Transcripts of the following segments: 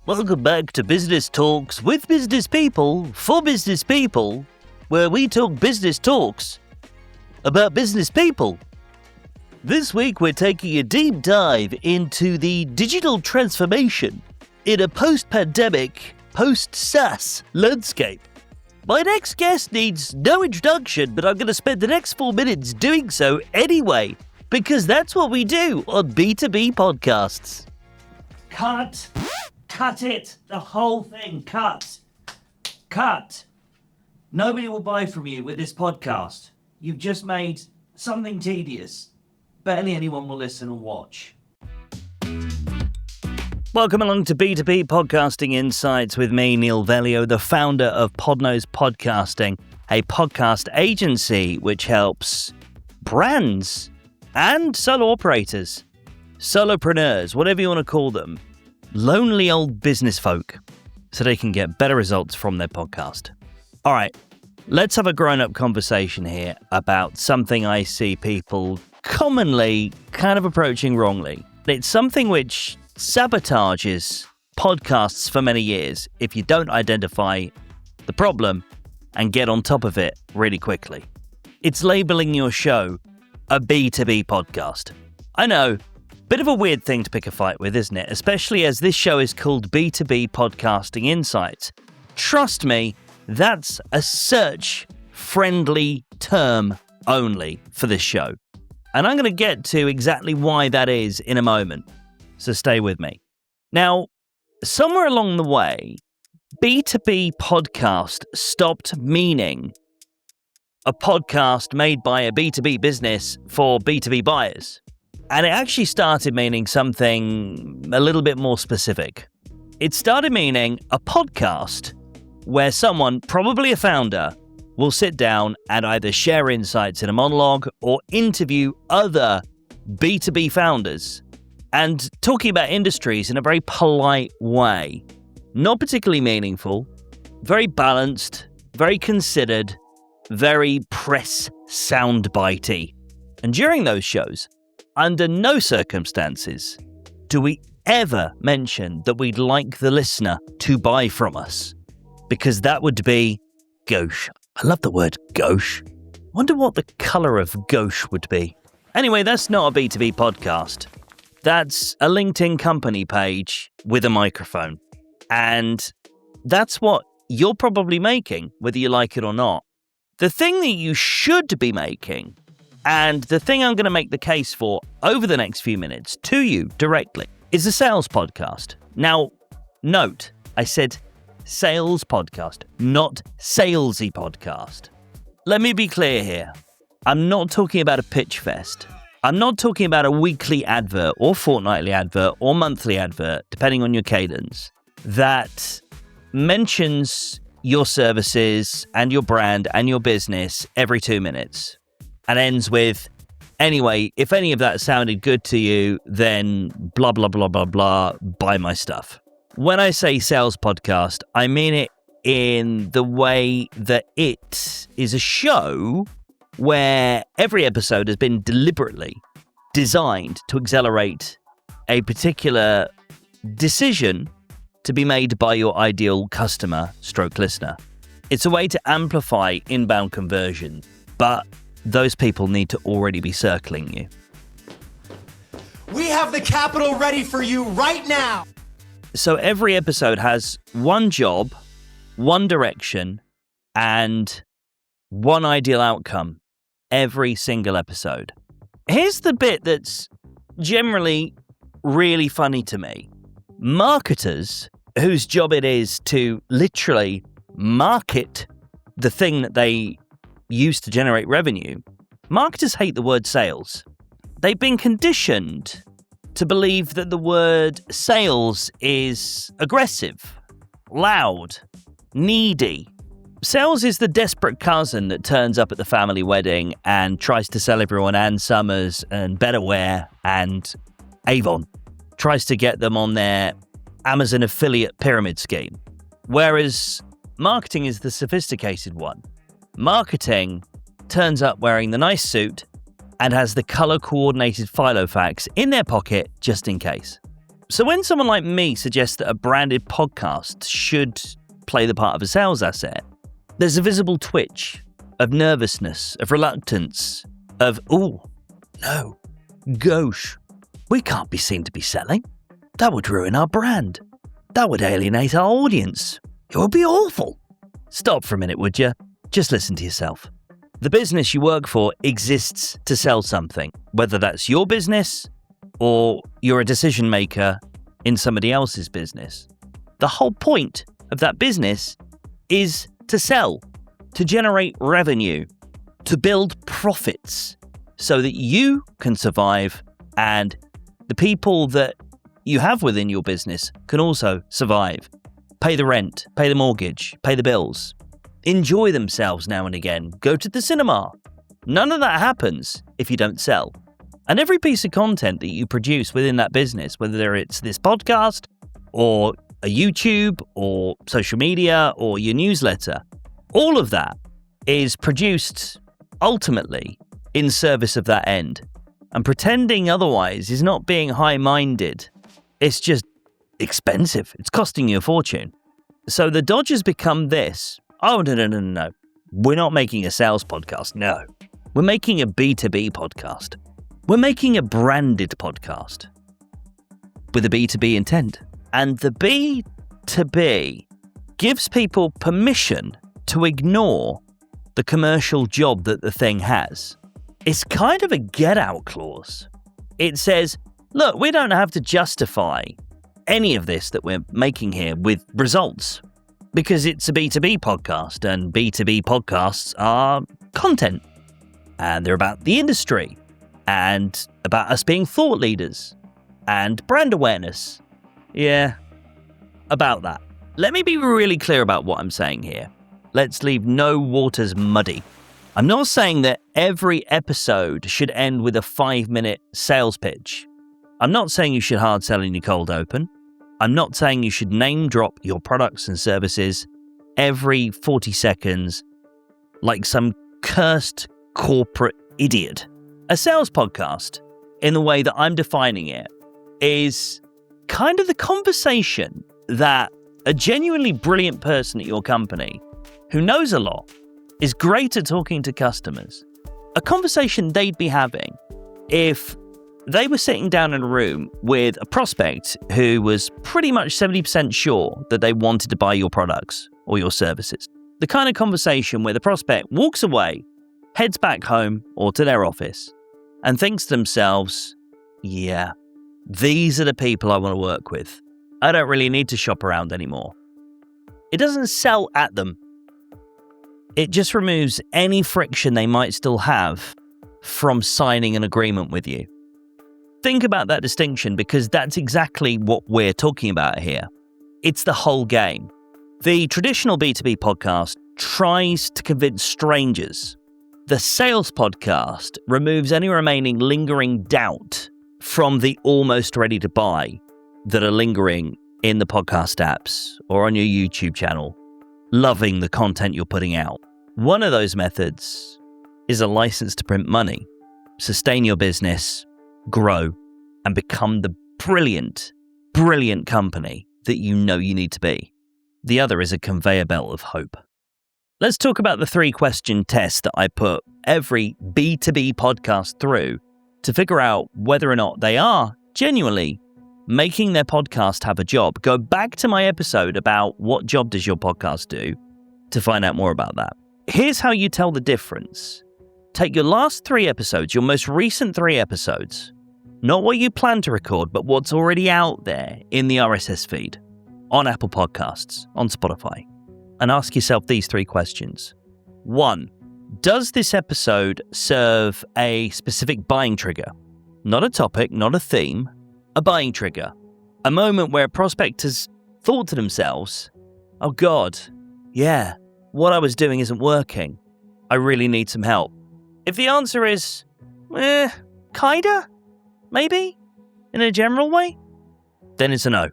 Welcome back to Business Talks with business people for business people, where we talk business talks about business people. This week we're taking a deep dive into the digital transformation in a post-pandemic, post-SaaS landscape. My next guest needs no introduction, but I'm going to spend the next 4 minutes doing so anyway, because that's what we do on B2B podcasts. Cut it. The whole thing. Cut. Nobody will buy from you with this podcast. You've just made something tedious. Barely anyone will listen or watch. Welcome along to B2B Podcasting Insights with me, Neil Velio, the founder of Podknows Podcasting, a podcast agency which helps brands and solo operators, solopreneurs, whatever you want to call them, lonely old business folk, so they can get better results from their podcast. All right, let's have a grown-up conversation here about something I see people commonly kind of approaching wrongly. It's something which sabotages podcasts for many years if you don't identify the problem and get on top of it really quickly. It's labeling your show a B2B podcast. I know, bit of a weird thing to pick a fight with, isn't it? Especially as this show is called B2B Podcasting Insights. Trust me, that's a search-friendly term only for this show. And I'm going to get to exactly why that is in a moment. So stay with me. Now, somewhere along the way, B2B podcast stopped meaning a podcast made by a B2B business for B2B buyers. And it actually started meaning something a little bit more specific. It started meaning a podcast where someone, probably a founder, will sit down and either share insights in a monologue or interview other B2B founders and talking about industries in a very polite way. Not particularly meaningful, very balanced, very considered, very press soundbitey. And during those shows, under no circumstances do we ever mention that we'd like the listener to buy from us, because that would be gauche. I love the word gauche. Wonder what the colour of gauche would be. Anyway, that's not a B2B podcast. That's a LinkedIn company page with a microphone. And that's what you're probably making, whether you like it or not. The thing that you should be making, and the thing I'm going to make the case for over the next few minutes to you directly, is a sales podcast. Now, note, I said sales podcast, not salesy podcast. Let me be clear here. I'm not talking about a pitch fest. I'm not talking about a weekly advert or fortnightly advert or monthly advert, depending on your cadence, that mentions your services and your brand and your business every 2 minutes. And ends with, anyway, if any of that sounded good to you, then blah, blah, blah, blah, blah, buy my stuff. When I say sales podcast, I mean it in the way that it is a show where every episode has been deliberately designed to accelerate a particular decision to be made by your ideal customer / listener. It's a way to amplify inbound conversion, but those people need to already be circling you. We have the capital ready for you right now. So every episode has one job, one direction, and one ideal outcome. Every single episode. Here's the bit that's generally really funny to me. Marketers, whose job it is to literally market the thing that they use to generate revenue, marketers hate the word sales. They've been conditioned to believe that the word sales is aggressive, loud, needy. Sales is the desperate cousin that turns up at the family wedding and tries to sell everyone Ann Summers and Betterware and Avon. Tries to get them on their Amazon affiliate pyramid scheme. Whereas marketing is the sophisticated one. Marketing turns up wearing the nice suit and has the color-coordinated Filofax in their pocket just in case. So when someone like me suggests that a branded podcast should play the part of a sales asset, there's a visible twitch of nervousness, of reluctance, of, oh, no, gosh, we can't be seen to be selling. That would ruin our brand. That would alienate our audience. It would be awful. Stop for a minute, would you? Just listen to yourself. The business you work for exists to sell something, whether that's your business or you're a decision maker in somebody else's business. The whole point of that business is to sell, to generate revenue, to build profits so that you can survive and the people that you have within your business can also survive, pay the rent, pay the mortgage, pay the bills, enjoy themselves now and again, go to the cinema. None of that happens if you don't sell. And every piece of content that you produce within that business, whether it's this podcast or a YouTube or social media or your newsletter, all of that is produced ultimately in service of that end. And pretending otherwise is not being high-minded. It's just expensive. It's costing you a fortune. So the dodge has become this. Oh, no. We're not making a sales podcast. No. We're making a B2B podcast. We're making a branded podcast with a B2B intent. And the B2B gives people permission to ignore the commercial job that the thing has. It's kind of a get-out clause. It says, look, we don't have to justify any of this that we're making here with results because it's a B2B podcast and B2B podcasts are content and they're about the industry and about us being thought leaders and brand awareness. Yeah, about that. Let me be really clear about what I'm saying here. Let's leave no waters muddy. I'm not saying that every episode should end with a 5-minute sales pitch. I'm not saying you should hard sell in your cold open. I'm not saying you should name drop your products and services every 40 seconds like some cursed corporate idiot. A sales podcast, in the way that I'm defining it, is kind of the conversation that a genuinely brilliant person at your company who knows a lot, is great at talking to customers, a conversation they'd be having if they were sitting down in a room with a prospect who was pretty much 70% sure that they wanted to buy your products or your services. The kind of conversation where the prospect walks away, heads back home or to their office, and thinks to themselves, yeah, these are the people I want to work with. I don't really need to shop around anymore. It doesn't sell at them. It just removes any friction they might still have from signing an agreement with you. Think about that distinction because that's exactly what we're talking about here. It's the whole game. The traditional B2B podcast tries to convince strangers. The sales podcast removes any remaining lingering doubt from the almost ready to buy that are lingering in the podcast apps or on your YouTube channel, loving the content you're putting out. One of those methods is a license to print money, sustain your business, grow, and become the brilliant, brilliant company that you know you need to be. The other is a conveyor belt of hope. Let's talk about the 3-question test that I put every B2B podcast through to figure out whether or not they are genuinely making their podcast have a job. Go back to my episode about what job does your podcast do to find out more about that. Here's how you tell the difference. Take your last 3 episodes, your most recent 3 episodes, not what you plan to record, but what's already out there in the RSS feed, on Apple Podcasts, on Spotify, and ask yourself these 3 questions. 1, does this episode serve a specific buying trigger? Not a topic, not a theme, a buying trigger. A moment where a prospect has thought to themselves, oh God, yeah, what I was doing isn't working. I really need some help. If the answer is, kinda, maybe, in a general way, then it's a no.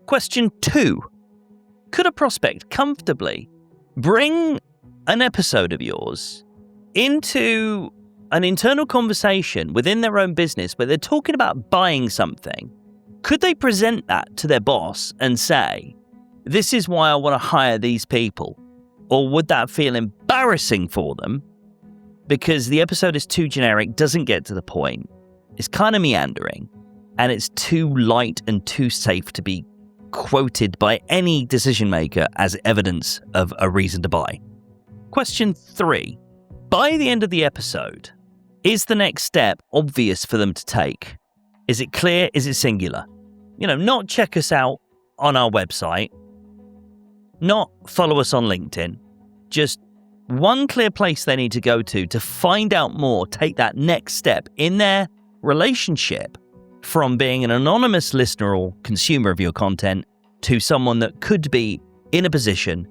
Question 2. Could a prospect comfortably bring an episode of yours into an internal conversation within their own business where they're talking about buying something Could they present that to their boss and say, this is why I want to hire these people? Or would that feel embarrassing for them because the episode is too generic, doesn't get to the point, it's kind of meandering, and it's too light and too safe to be quoted by any decision maker as evidence of a reason to buy? Question 3. By the end of the episode, is the next step obvious for them to take? Is it clear? Is it singular? Not check us out on our website, not follow us on LinkedIn, just one clear place they need to go to find out more, take that next step in their relationship from being an anonymous listener or consumer of your content to someone that could be in a position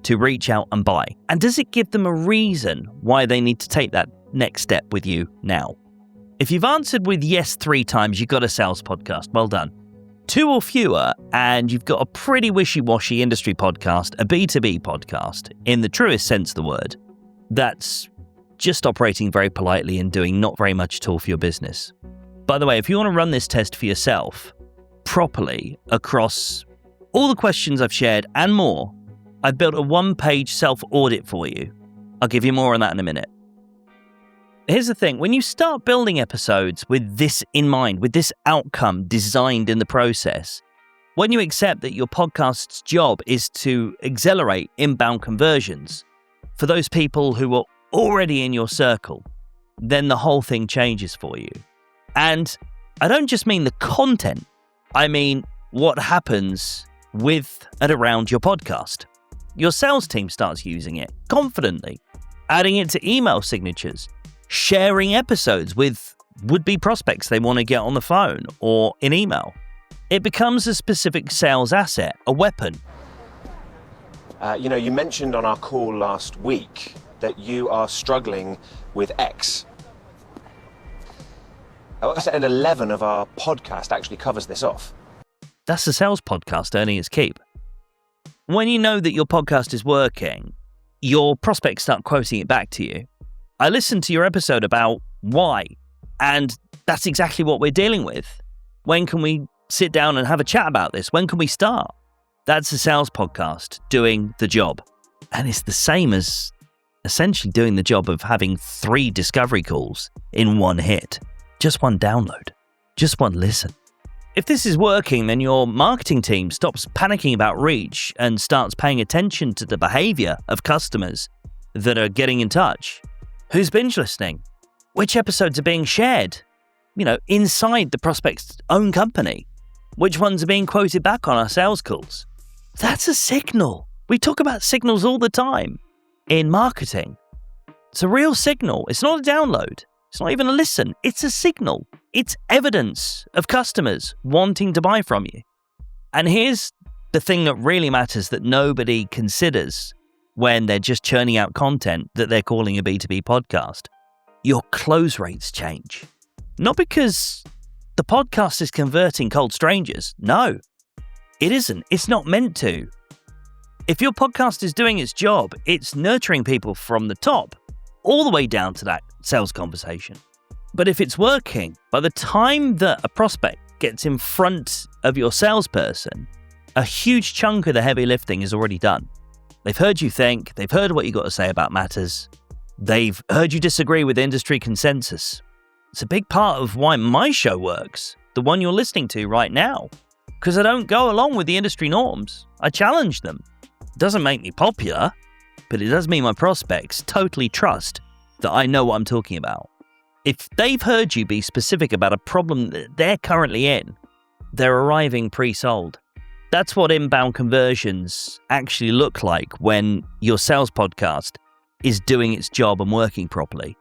to reach out and buy. And does it give them a reason why they need to take that next step with you now? If you've answered with yes 3 times, you've got a sales podcast. Well done. 2 or fewer, and you've got a pretty wishy-washy industry podcast, a B2B podcast, in the truest sense of the word, that's just operating very politely and doing not very much at all for your business. By the way, if you want to run this test for yourself properly across all the questions I've shared and more, I've built a 1-page self-audit for you. I'll give you more on that in a minute. Here's the thing, when you start building episodes with this in mind, with this outcome designed in the process, when you accept that your podcast's job is to accelerate inbound conversions for those people who are already in your circle, then the whole thing changes for you. And I don't just mean the content, I mean what happens with and around your podcast. Your sales team starts using it confidently, adding it to email signatures, sharing episodes with would-be prospects they want to get on the phone or in email. It becomes a specific sales asset, a weapon. You mentioned on our call last week that you are struggling with X. Episode 11 of our podcast actually covers this off. That's the sales podcast earning its keep. When you know that your podcast is working, your prospects start quoting it back to you. I listened to your episode about why, and that's exactly what we're dealing with. When can we sit down and have a chat about this? When can we start? That's a sales podcast doing the job. And it's the same as essentially doing the job of having 3 discovery calls in 1 hit. Just 1 download. Just 1 listen. If this is working, then your marketing team stops panicking about reach and starts paying attention to the behavior of customers that are getting in touch. Who's binge listening? Which episodes are being shared? Inside the prospect's own company. Which ones are being quoted back on our sales calls? That's a signal. We talk about signals all the time in marketing. It's a real signal. It's not a download. It's not even a listen. It's a signal. It's evidence of customers wanting to buy from you. And here's the thing that really matters that nobody considers when they're just churning out content that they're calling a B2B podcast. Your close rates change. Not because the podcast is converting cold strangers. No, it isn't. It's not meant to. If your podcast is doing its job, it's nurturing people from the top all the way down to that sales conversation. But if it's working, by the time that a prospect gets in front of your salesperson, a huge chunk of the heavy lifting is already done. They've heard you think, they've heard what you got to say about matters, they've heard you disagree with industry consensus. It's a big part of why my show works, the one you're listening to right now, because I don't go along with the industry norms. I challenge them. It doesn't make me popular, but it does mean my prospects totally trust that I know what I'm talking about. If they've heard you be specific about a problem that they're currently in, they're arriving pre-sold. That's what inbound conversions actually look like when your sales podcast is doing its job and working properly.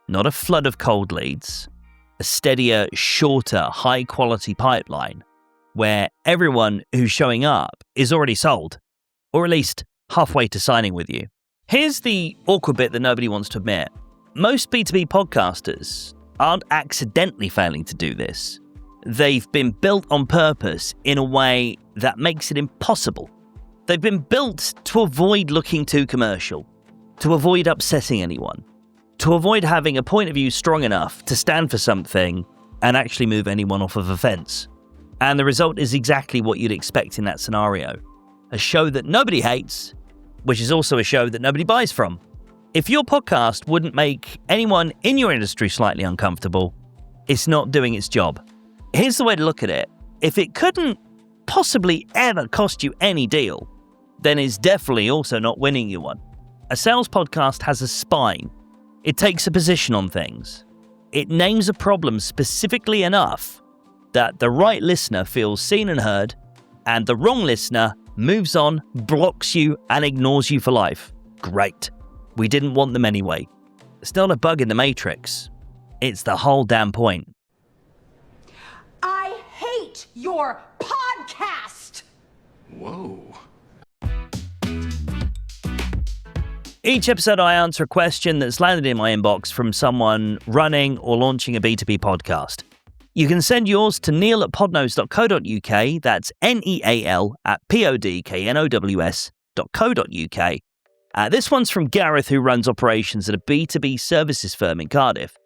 Not a flood of cold leads, a steadier, shorter, high-quality pipeline where everyone who's showing up is already sold, or at least halfway to signing with you. Here's the awkward bit that nobody wants to admit. Most B2B podcasters aren't accidentally failing to do this. They've been built on purpose in a way that makes it impossible. They've been built to avoid looking too commercial, to avoid upsetting anyone, to avoid having a point of view strong enough to stand for something and actually move anyone off of a fence. And the result is exactly what you'd expect in that scenario. A show that nobody hates, which is also a show that nobody buys from. If your podcast wouldn't make anyone in your industry slightly uncomfortable, it's not doing its job. Here's the way to look at it. If it couldn't possibly ever cost you any deal, then it's definitely also not winning you one. A sales podcast has a spine. It takes a position on things. It names a problem specifically enough that the right listener feels seen and heard, and the wrong listener moves on, blocks you, and ignores you for life. Great. We didn't want them anyway. It's not a bug in the matrix. It's the whole damn point. I hate your podcast! Whoa. Each episode, I answer a question that's landed in my inbox from someone running or launching a B2B podcast. You can send yours to neil@podknows.co.uk. That's neal@podknows.co.uk. This one's from Gareth, who runs operations at a B2B services firm in Cardiff.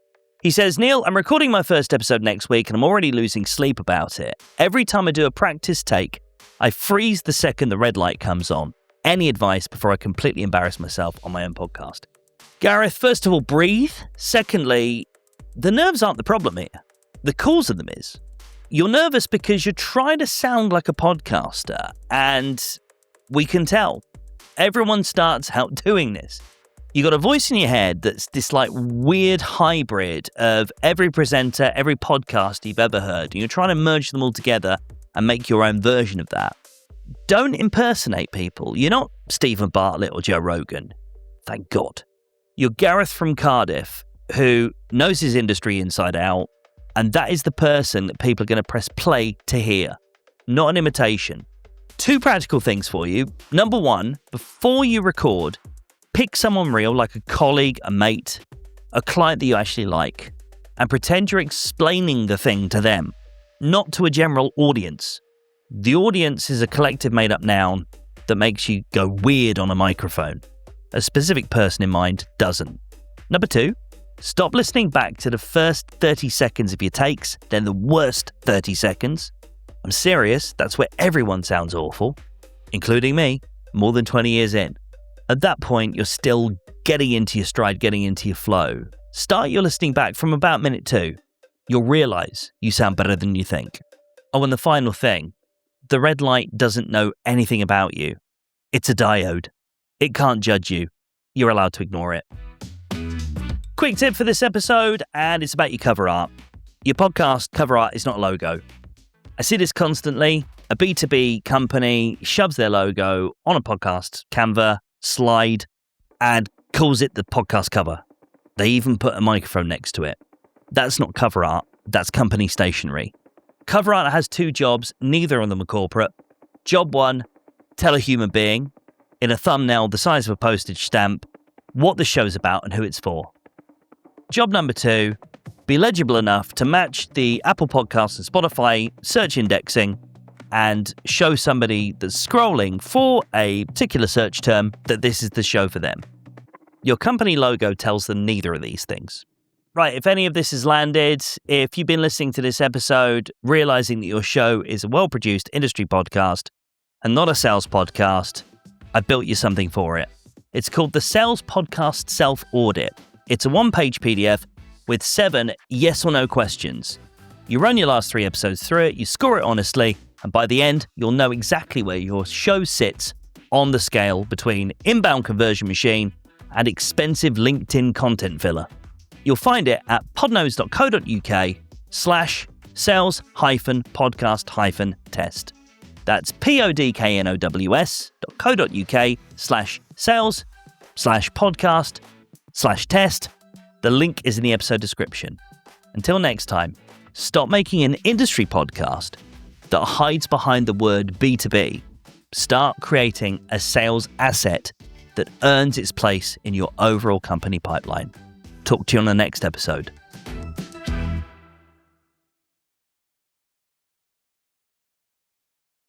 He says, Neil, I'm recording my first episode next week and I'm already losing sleep about it. Every time I do a practice take, I freeze the second the red light comes on. Any advice before I completely embarrass myself on my own podcast? Gareth, first of all, breathe. Secondly, the nerves aren't the problem here. The cause of them is you're nervous because you're trying to sound like a podcaster, and we can tell. Everyone starts out doing this. You got a voice in your head that's this like weird hybrid of every presenter, every podcast you've ever heard, and you're trying to merge them all together and make your own version of that. Don't impersonate people. You're not Stephen Bartlett or Joe Rogan. Thank God. You're Gareth from Cardiff, who knows his industry inside out, and that is the person that people are going to press play to hear, not an imitation. 2 practical things for you. Number 1, before you record, pick someone real, like a colleague, a mate, a client that you actually like, and pretend you're explaining the thing to them, not to a general audience. The audience is a collective made-up noun that makes you go weird on a microphone. A specific person in mind doesn't. Number 2, stop listening back to the first 30 seconds of your takes, then the worst 30 seconds. I'm serious, that's where everyone sounds awful, including me, more than 20 years in. At that point, you're still getting into your stride, getting into your flow. Start your listening back from about minute 2. You'll realize you sound better than you think. Oh, and the final thing. The red light doesn't know anything about you. It's a diode. It can't judge you. You're allowed to ignore it. Quick tip for this episode, and it's about your cover art. Your podcast cover art is not a logo. I see this constantly. A B2B company shoves their logo on a podcast Canva slide and calls it the podcast cover. They even put a microphone next to it. That's not cover art. That's company stationery. Cover art has 2 jobs, neither of them are corporate. Job 1, tell a human being, in a thumbnail the size of a postage stamp, what the show's about and who it's for. Job number 2, be legible enough to match the Apple Podcasts and Spotify search indexing and show somebody that's scrolling for a particular search term that this is the show for them. Your company logo tells them neither of these things. Right, if any of this has landed, if you've been listening to this episode, realizing that your show is a well-produced industry podcast and not a sales podcast, I built you something for it. It's called the Sales Podcast Self-Audit. It's a 1-page PDF with 7 yes or no questions. You run your last 3 episodes through it, you score it honestly, and by the end, you'll know exactly where your show sits on the scale between inbound conversion machine and expensive LinkedIn content filler. You'll find it at podknows.co.uk/sales-podcast-test. That's podknows.co.uk/sales/podcast/test. The link is in the episode description. Until next time, stop making an industry podcast that hides behind the word B2B. Start creating a sales asset that earns its place in your overall company pipeline. Talk to you on the next episode.